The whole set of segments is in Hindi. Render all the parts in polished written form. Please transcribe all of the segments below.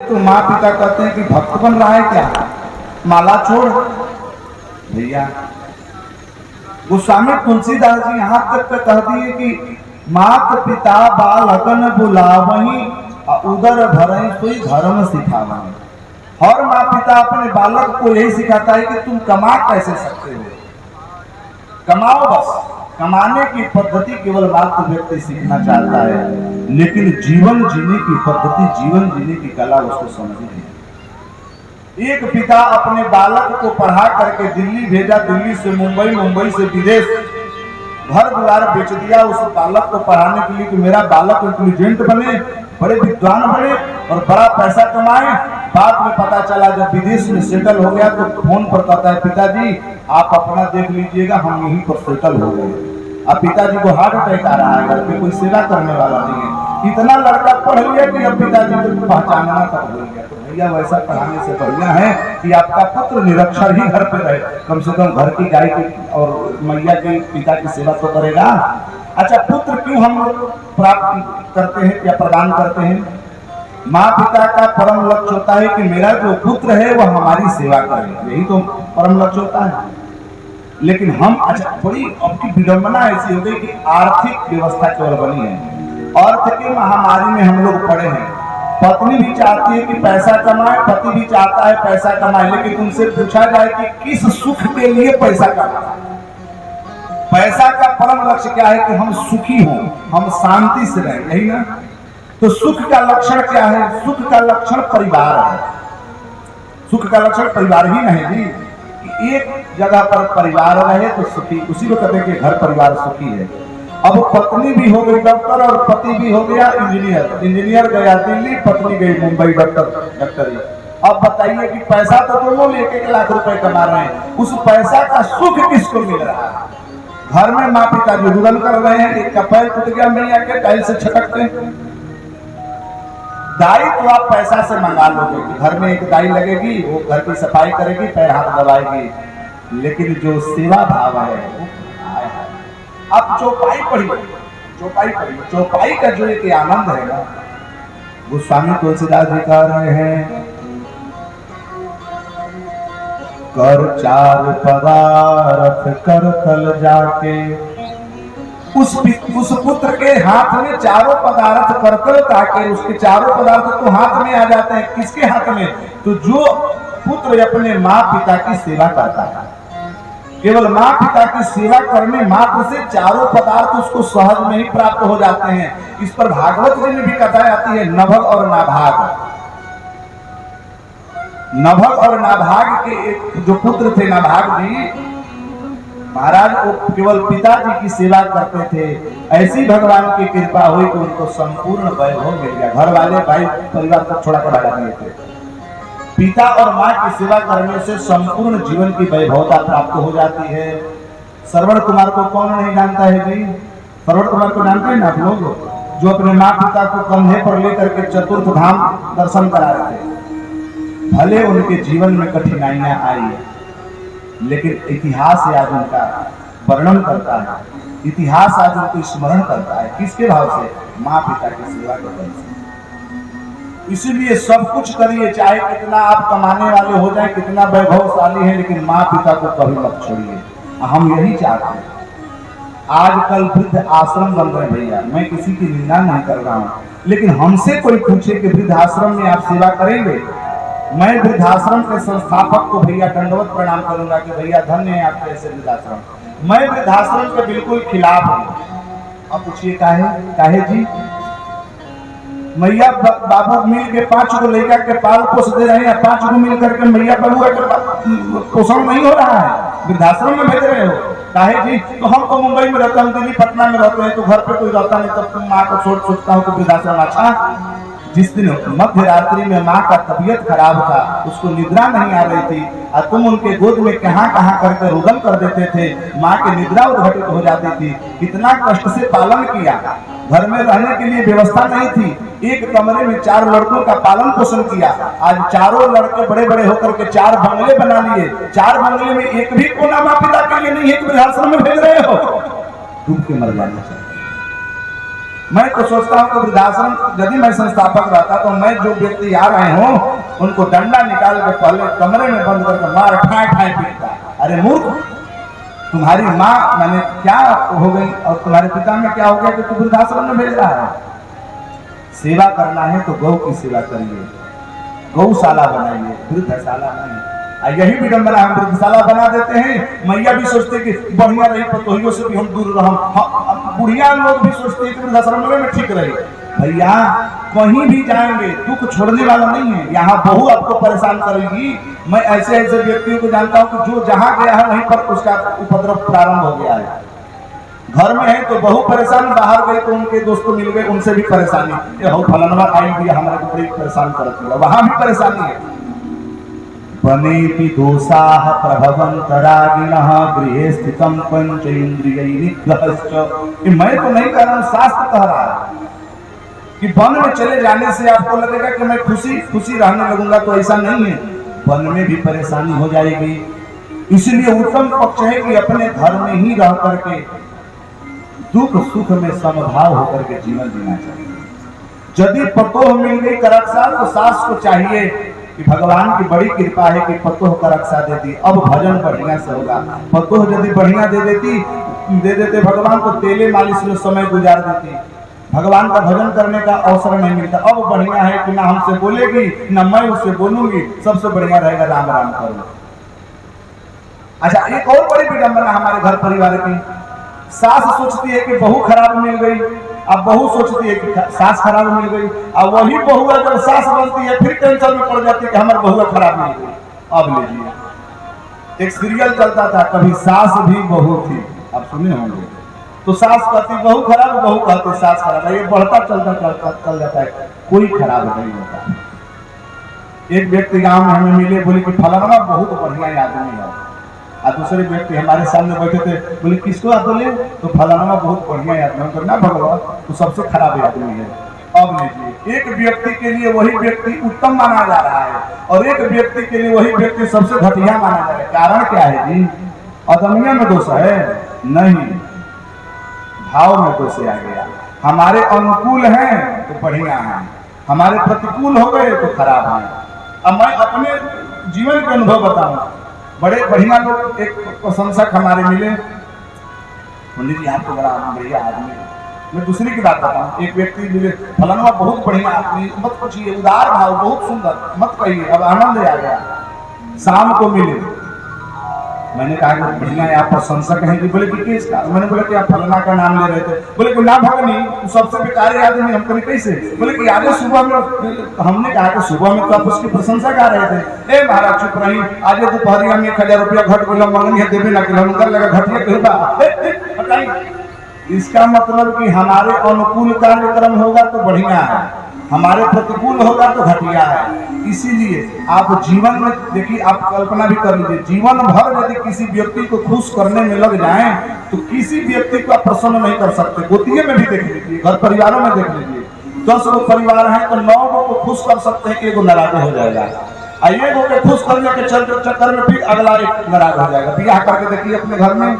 तो माँ पिता कहते हैं कि भक्त बन रहा है क्या, माला छोड़। भैया गोस्वामी तुलसीदास जी यहाँ तक कह दिए कि मात पिता बालकन बुलावही उदर भरई कोई धर्म सिखावही। और माँ पिता अपने बालक को यही सिखाता है कि तुम कमा कैसे सकते हो, कमाओ बस। कमाने की पद्धति केवल मात्र व्यक्ति सीखना चाहता है, लेकिन जीवन जीने की पद्धति, जीवन जीने की कला उसको समझनी है। एक पिता अपने बालक को पढ़ा करके दिल्ली भेजा, दिल्ली से मुंबई, मुंबई से विदेश, घर द्वार बेच दिया उस बालक को पढ़ाने के लिए कि मेरा बालक इंटेलिजेंट बने, बड़े विद्वान बने और बड़ा पैसा कमाए। बाद में पता चला जब विदेश में सेटल हो गया तो फोन पर कहता है पिताजी आप अपना देख लीजिएगा, हम यहीं पर सेटल हो गए। अब पिताजी को हार्ट अटैक आ रहा है, घर पे कोई सेवा करने वाला नहीं है। इतना लड़का पढ़ लिया कि अब पिताजी को पहचानना तक भूल गया। तो भैया वैसा पढ़ाने से बढ़िया है कि आपका पुत्र निरक्षर ही घर पे रहे, कम से कम घर की गाय की और मैया के पिता की सेवा तो करेगा। अच्छा, पुत्र क्यों हम प्राप्त करते हैं या प्रदान करते हैं? माँ पिता का परम लक्ष्य होता है कि मेरा जो पुत्र है वह हमारी सेवा करे, यही तो परम लक्ष्य होता है। लेकिन हम अच्छा थोड़ी आपकी विडंबना ऐसी हो गई कि आर्थिक व्यवस्था केवल बनी है। अर्थ की महामारी में हम लोग पड़े हैं। पत्नी भी चाहती है कि पैसा कमाए, पति भी चाहता है पैसा कमाए, लेकिन उनसे पूछा जाए कि किस सुख के लिए पैसा कमाए? पैसा का परम लक्ष्य क्या है कि हम सुखी हों, हम शांति से रहें, यही ना? तो सुख का लक्षण क्या है? सुख का लक्षण परिवार है। सुख का लक्षण परिवार ही नहीं जी, कि एक जगह पर परिवार रहे तो सुखी, उसी को कहते हैं कि घर परिवार सुखी है। अब पत्नी भी हो गई डॉक्टर और पति भी हो गया इंजीनियर, इंजीनियर गया दिल्ली, पत्नी गई मुंबई डॉक्टरी। अब बताइए कि पैसा तो दोनों 1-1 लाख रुपए कमा रहे हैं, उस पैसा का सुख किसको मिल रहा है? घर में माँ पिता जो रुदन कर रहे हैं, एक का पैर टूट गया मैया के टाइल से छटकते हैं। दाई तो आप पैसा से मंगा लोगे कि घर में एक दाई लगेगी, वो घर की सफाई करेगी, पैर हाथ दबाएगी, लेकिन जो सेवा भाव है वो आप चौपाई पढ़िए, चौपाई पढ़िए, चौपाई का जो एक आनंद है ना, गोस्वामी तुलसीदास जी कह रहे हैं कर चार पदार्थ कर तल जाके। उस पुत्र के हाथ में चारों पदार्थ करतल ताके, उसके चारों पदार्थ तो हाथ में आ जाते हैं। किसके हाथ में? तो जो पुत्र अपने माँ पिता की सेवा करता है, केवल माँ पिता की सेवा करने मात्र से चारों पदार्थ उसको सहज में ही प्राप्त हो जाते हैं। इस पर भागवत जी में भी कथा आती है, नभग और नाभाग। नभग और नाभाग के एक जो पुत्र थे नाभाग जी महाराज, वो केवल पिताजी की सेवा करते थे। ऐसी भगवान की कृपा हुई कि उनको संपूर्ण वैभव मिल गया। घर वाले भाई परिवार को छोड़ा कर भगा दिए थे। पिता और माँ की सेवा करने से संपूर्ण जीवन की वैभवता प्राप्त हो जाती है। श्रवण कुमार को कौन नहीं जानता है जी? श्रवण कुमार को जानते हैं ना आप लोग, जो अपने माँ पिता को कंधे पर लेकर के चतुर्थ धाम दर्शन करा रहे थे। भले उनके जीवन में कठिनाइयां आई, लेकिन इतिहास आज उनका वर्णन करता है, इतिहास आज उनको स्मरण करता है। किसके भाव से? माँ पिता की सेवा के भाव से। इसीलिए सब कुछ करिए, चाहे कितना आप कमाने वाले हो जाए, कितना वैभवशाली है, लेकिन माँ पिता को कभी मत छोड़िए। हम यही चाहते हैं। आजकल वृद्ध आश्रम बन रहे भैया, मैं किसी की निंदा नहीं कर रहा हूँ, लेकिन हमसे कोई पूछे कि वृद्ध आश्रम में आप सेवा करेंगे, मैं वृद्धाश्रम के संस्थापक को भैया दंडवत प्रणाम करूंगा कि भैया धन्य है आपके ऐसे वृद्धाश्रम। मैं वृद्धाश्रम के बिल्कुल खिलाफ हूँ। अब पूछिए काहे जी? मैया बाबू मिल के 5 को लड़का के पाल पोस दे रहे हैं, 5 को मिल करके मैया बाबू का पोषण नहीं हो रहा है, वृद्धाश्रम में भेज रहे हो। काहे जी? तो हम तो मुंबई में रहते हैं, दिल्ली पटना में रहते हैं, तो घर पे कोई रहता नहीं, तब तुम माँ को सोचता हूँ कि वृद्धाश्रम अच्छा। जिस दिन मध्य रात्रि में माँ का तबीयत खराब था, उसको निद्रा नहीं आ रही थी, और तुम उनके गोद में कहाँ करके रुदन कर देते थे, माँ की निद्रा उद्घटित हो जाती थी। कितना कष्ट से पालन किया। घर में रहने के लिए व्यवस्था नहीं थी, एक कमरे में 4 लड़कों का पालन पोषण किया। आज चारों लड़के बड़े बड़े होकर के 4 बंगले बना लिए। 4 बंगले में एक भी कोना माँ पिता के लिए नहीं है कि वृद्धाश्रम में भेज रहे हो। डूब के मर जाना चाहिए। मैं तो सोचता हूँ कि वृद्धाश्रम यदि मैं संस्थापक रहता तो मैं जो व्यक्ति आ रहे हों उनको डंडा निकाल के पहले कमरे में बंद करके मार ठाए ठाए पीटता। अरे मूर्ख, तुम्हारी माँ मैंने क्या हो गई और तुम्हारे पिता में क्या हो गया कि तू वृद्धाश्रम में भेज रहा है? सेवा करना है तो गौ की सेवा करिए, गौशाला बनाइए, वृद्धशाला नहीं। यही विडंबना हम वृद्धशाला बना देते हैं। मैया भी सोचते कि बढ़िया रही पतोहियों से भी हम दूर रह, बुढ़िया लोग भी सोचते हैं कि वृद्धाश्रम में ठीक रहे। भैया कहीं भी जाएंगे दुख छोड़ने वाला नहीं है, यहाँ बहू आपको परेशान करेगी। मैं ऐसे ऐसे व्यक्तियों को जानता हूँ कि जो जहाँ गया है वहीं पर उसका उपद्रव प्रारंभ हो गया है। घर में है तो बहू परेशान, बाहर गए तो उनके दोस्त मिल गए, उनसे भी परेशानी। ये हो फलाना आई भी हमारे को बड़ी परेशान करती है, वहां भी परेशानी है। बनेपि दोषाः प्रभवन्तरागिणः गृहे स्थितं पंचेन्द्रियैः निग्रहश्च। मैं तो नहीं कह रहा हूं, शास्त्र कह रहा है कि वन में चले जाने से आपको लगेगा कि मैं खुशी खुशी रहने लगूंगा, तो ऐसा नहीं है। वन में भी परेशानी हो जाएगी। इसलिए उत्तम पक्ष है कि अपने घर में ही रह करके दुख सुख में समभाव होकर के जीवन जीना चाहिए। यदि पतोह मिल गई का रक्षा तो सास को चाहिए कि भगवान की बड़ी कृपा है कि पतोह का रक्षा दे दी, अब भजन बढ़िया से होगा। पतोह यदि बढ़िया दे देते भगवान तो तेले मालिश में समय गुजार देती, भगवान का भजन करने का अवसर नहीं मिलता। अब बढ़िया है कि ना हमसे बोलेगी ना मैं उससे बोलूंगी, सबसे बढ़िया रहेगा राम राम करो। अच्छा, एक और बड़ी विडंबना हमारे घर परिवार की, सास सोचती है कि बहू खराब मिल गई, अब बहू सोचती है कि सास खराब मिल गई। अब वही बहुआ जब सास बनती है फिर टेंशन में पड़ जाती है कि हमारी बहुआ खराब मिल गई। अब लीजिए, एक सीरियल चलता था, कभी सास भी बहू थी, आप सुने होंगे। तो सास कहती बहू खराब, बहू कहती सास खराब। ये बढ़ता चल जाता है, कोई खराब नहीं होता। एक व्यक्ति गांव में हमें मिले, बोले कि फलाना बहुत बढ़िया आदमी है। और दूसरे व्यक्ति हमारे सामने बैठे थे, बोले किसको आप बोले? तो फलाना बहुत बढ़िया आदमी। ना भगवान, तो सबसे खराब आदमी है। अब लीजिए, एक व्यक्ति के लिए वही व्यक्ति उत्तम माना जा रहा है और एक व्यक्ति के लिए वही व्यक्ति सबसे घटिया माना जा रहा है। कारण क्या है जी? अदमिया में दोष है? नहीं, भाव में दोष आ गया। हमारे अनुकूल हैं तो बढ़िया है, हमारे प्रतिकूल हो गए तो खराब है। अब मैं अपने जीवन के अनुभव बताऊं, बड़े बढ़िया लोग, एक प्रशंसक हमारे मिले, पंडित जी आप तो बड़ा बढ़िया आदमी। मैं दूसरी की बात बताऊं, एक व्यक्ति मिले, फलाना बहुत बढ़िया आदमी, मत पूछिए, उदार भाव, बहुत सुंदर, मत कहिए, अब आनंद आ गया। शाम को मिले, मैंने कहा कि बढ़िया आप प्रशंसक हैं कि? बोले कि किसका? मैंने बोला कि आप फलाना का नाम ले रहे थे। बोले कि ना भगनी, सबसे बेकार आदमी। हम कभी कैसे? बोले कि आज सुबह में, हमने कहा कि सुबह में तो आप उसकी प्रशंसा कर रहे थे। ए महाराज चुप रही, आज दोपहरिया में 1000 रुपया घट गया, मंगनी है देवे ना कि लगा घटिया कहता। इसका मतलब कि हमारे अनुकूल कार्यक्रम होगा तो बढ़िया है, हमारे प्रतिकूल होगा तो घटिया है। इसीलिए आप जीवन में देखिए, आप कल्पना भी कर लीजिए, जीवन भर यदि किसी व्यक्ति को खुश करने में लग जाएं तो किसी व्यक्ति को आप प्रसन्न नहीं कर सकते। गोतिये में भी देख लीजिए, घर परिवारों में देख लीजिए, 10 गो परिवार हैं तो 9 गो को खुश कर सकते हैं, 1 गो नाराज हो जाएगा। एक गो के खुश करने के चक्कर में फिर अगला एक नाराज हो जाएगा। ब्याह करके देखिए अपने घर में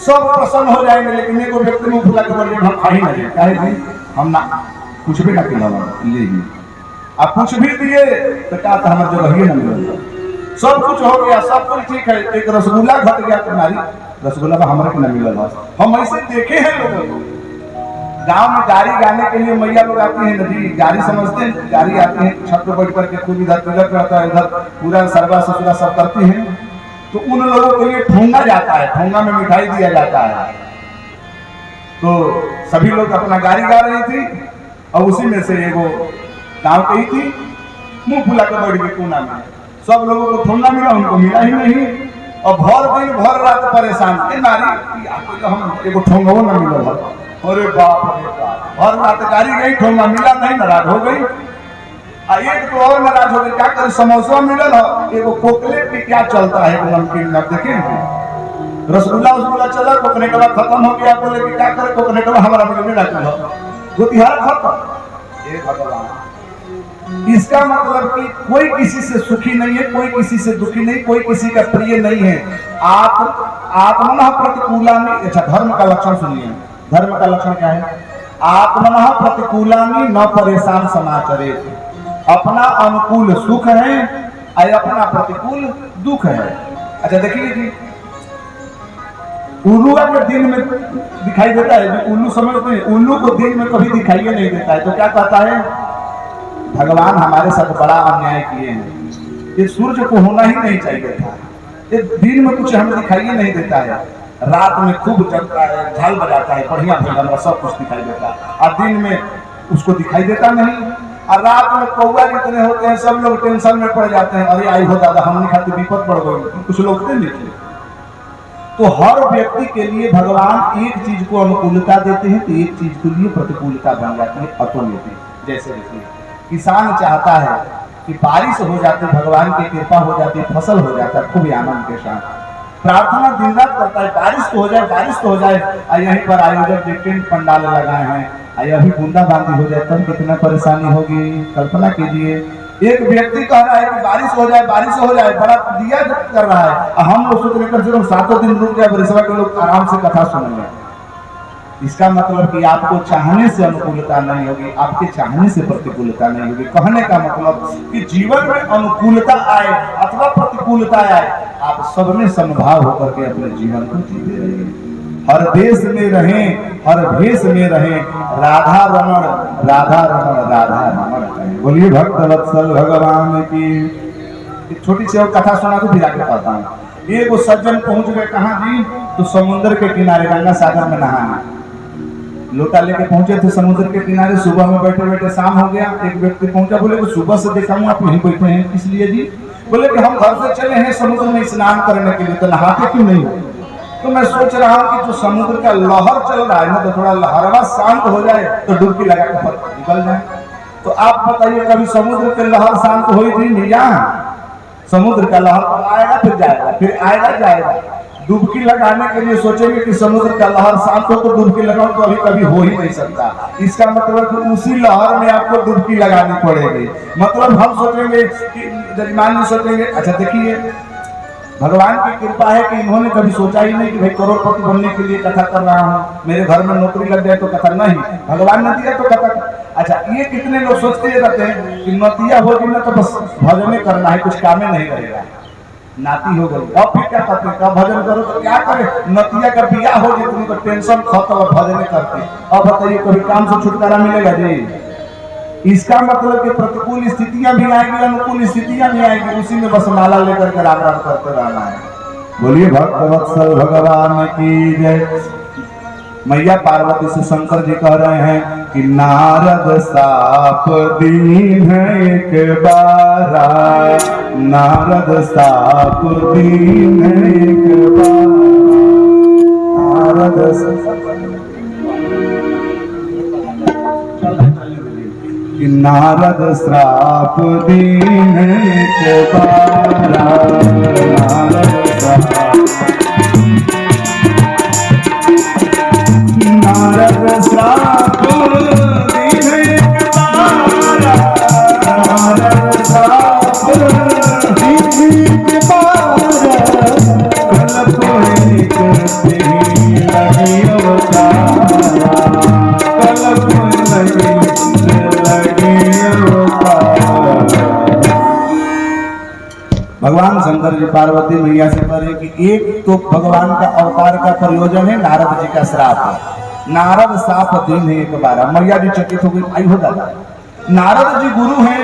सब प्रसन्न हो जाएंगे, लेकिन एक व्यक्ति मुंह फुला के बोलिए हम खा ही नहीं, काहे भाई हम ना कुछ भी ना खिलावा लीजिए। आप कुछ भी दिए तो क्या था, हमारे जो रहिए ना मिले, सब कुछ हो गया, सब कुछ ठीक है, एक रसगुल्ला घट गया तुम्हारी, रसगुल्ला का हमारे को न मिला। हम ऐसे देखे हैं लोगों को। गांव में गाड़ी गाने के लिए मैया लोग आती है, नदी गाड़ी समझते हैं, गाड़ी आती है, छत पर बैठ करके खूब इधर तिलक रहता है, उधर पूरा सरवा ससुरा सब करती हैं। तो उन लोगों के लिए ठोंगा जाता है, ठोंगा में मिठाई दिया जाता है। तो सभी लोग अपना गाड़ी गा रही थी और उसी में से एगो गांव की थी, मुंह फुला के बैठ गई कोना में। सब लोगों को ठोंगा मिला, उनको मिला ही नहीं। और भर दिन भर रात परेशान थे नारी, हम एगो ठोंगा न मिला। अरे बाप रे बाप, भर रात गाड़ी गई, ठोंगा मिला नहीं, नाराज हो गई। एक तो और नाराज हो गई, क्या करे, समोसा मिलल है, एगो कोकलेट की क्या चलता है, नमकीन देखें, रसगुल्ला उसगुल्ला चला, कोकनेट खत्म हो गया। बोले कि क्या करे, कोकनेट हमारा मिला गोतिहार खत्म। ये भगवान, इसका मतलब कि कोई किसी से सुखी नहीं है, कोई किसी से दुखी नहीं, कोई किसी का प्रिय नहीं है। आत्मनः प्रतिकूला में। अच्छा, धर्म का लक्षण सुनिए, धर्म का लक्षण क्या है? आत्मनः प्रतिकूलानि न परेशान समाचरे। अपना अनुकूल सुख है और अपना प्रतिकूल दुख है। अच्छा देखिए कि उल्लू अगर दिन में दिखाई देता है, जो उल्लू समझते हैं, उल्लू को दिन में कभी दिखाई नहीं देता है, तो क्या कहता है, भगवान हमारे साथ बड़ा अन्याय किए हैं, ये सूर्य को होना ही नहीं चाहिए था, ये दिन में कुछ हमें दिखाई नहीं देता है, रात में खूब जगता है, झाल बजाता है, बढ़िया बढ़िया सब कुछ दिखाई देता है, और दिन में उसको दिखाई देता नहीं, और रात में कौआ जितने होते हैं सब लोग टेंशन में पड़ जाते हैं, अरे आई हो दादा हमने खाते विपद पड़ गई, कुछ लोग थे निकले। तो हर व्यक्ति के लिए भगवान एक चीज को अनुकूलता देते हैं तो एक चीज के लिए प्रतिकूलता बन जाती है, ऑटोमेटिक। जैसे देखिए किसान चाहता है कि बारिश हो जाती, भगवान की कृपा हो जाती, फसल हो जाता है खूब आनंद के साथ, प्रार्थना दिन रात करता है बारिश तो हो जाए, बारिश तो हो जाए। यहीं पर आयोजक जो टेंट पंडाल लगाए हैं, अभी बूंदाबांदी हो जाए तब कितना परेशानी होगी, कल्पना कीजिए। एक व्यक्ति कह रहा है कि बारिश हो जाए, बारिश हो जाए, बड़ा दिया कर रहा है, हम लोग सोच रहे कम से कम 7 दिन रुक जाए, बरिशवा के लोग आराम से कथा सुनेंगे। इसका मतलब कि आपको चाहने से अनुकूलता नहीं होगी, आपके चाहने से प्रतिकूलता नहीं होगी। कहने का मतलब कि जीवन में अनुकूलता आए अथवा प्रतिकूलता आए, आप सब में समभाव होकर के अपने जीवन को जीते रहिए। हर देश में रहें, हर भेष में रहें, राधा रमण राधा रमण राधा रमण। बोलिए भक्त वत्सल भगवान की। एक छोटी सी और कथा सुना तो फिर आगे कहता हूँ। एक सज्जन पहुंच गए कहाँ जी, तो समुद्र के किनारे गंगा सागर में नहाने, लोटा लेके पहुंचे थे समुद्र के किनारे। सुबह में बैठे बैठे शाम हो गया, एक व्यक्ति पहुंचा, बोले कि सुबह से देखा हूँ आप यहीं बैठे हैं, इसलिए जी? बोले कि हम घर से चले हैं समुद्र में स्नान करने के लिए, तो नहाते क्यों नहीं हो? तो मैं सोच रहा हूँ कि जो समुद्र का लहर चल रहा है ना, तो थोड़ा लहरवा शांत हो जाए तो डुबकी लगा के निकल जाए। तो आप बताइए कभी समुद्र के लहर शांत हुई थी नहीं? समुद्र का लहर आएगा फिर जाएगा, फिर आएगा जाएगा। डुबकी लगाने के लिए सोचेंगे कि समुद्र का लहर शांत हो तो डुबकी लगाओ, तो अभी कभी हो ही नहीं सकता। इसका मतलब कि उसी लहर में आपको डुबकी लगानी पड़ेगी। मतलब हम सोचेंगे कि मान सोचेंगे, अच्छा देखिए भगवान की कृपा है कि इन्होंने कभी सोचा ही नहीं कि भाई करोड़पति बनने के लिए कथा कर रहा हूँ, मेरे घर में नौकरी लग जाए तो कथा नहीं, भगवान ने दिया तो कथा। अच्छा ये कितने लोग सोचते रहते हैं कि नतिया होगी ना तो बस भजन करना है, कुछ काम नहीं रहेगा, नाती हो गई अब फिर क्या करते, कब भजन करो तो क्या करे, नतिया का बिया हो जितनी तो टेंशन खत्म, भजन करते। अब बताइए कभी काम से छुटकारा मिलेगा जी? इसका मतलब कि प्रतिकूल स्थितियां भी आएगी, अनुकूल स्थितियां भी आएगी, उसी में बस माला लेकर के राम राम करते रहना है। बोलिए भक्त वत्सल भगवान की जय। मैया पार्वती से शंकर जी कह रहे हैं कि नारद साप दीन है एक बारा, नारद साप दीन है एक बार, नारद श्राप दीन एक बारा, नारद श्राप दीन एक बारा, नारद श्राप दीन एक बारा, कल कोई करते ही लगी अवतारा, कल कोई लगी भगवान शंकर जी पार्वती मैया से कहे कि एक तो भगवान का अवतार का प्रयोजन है नारद जी का श्राप, नारद श्राप दीन है एक बार। मैया जी चकित हो गई, आई हो दादा नारद जी गुरु हैं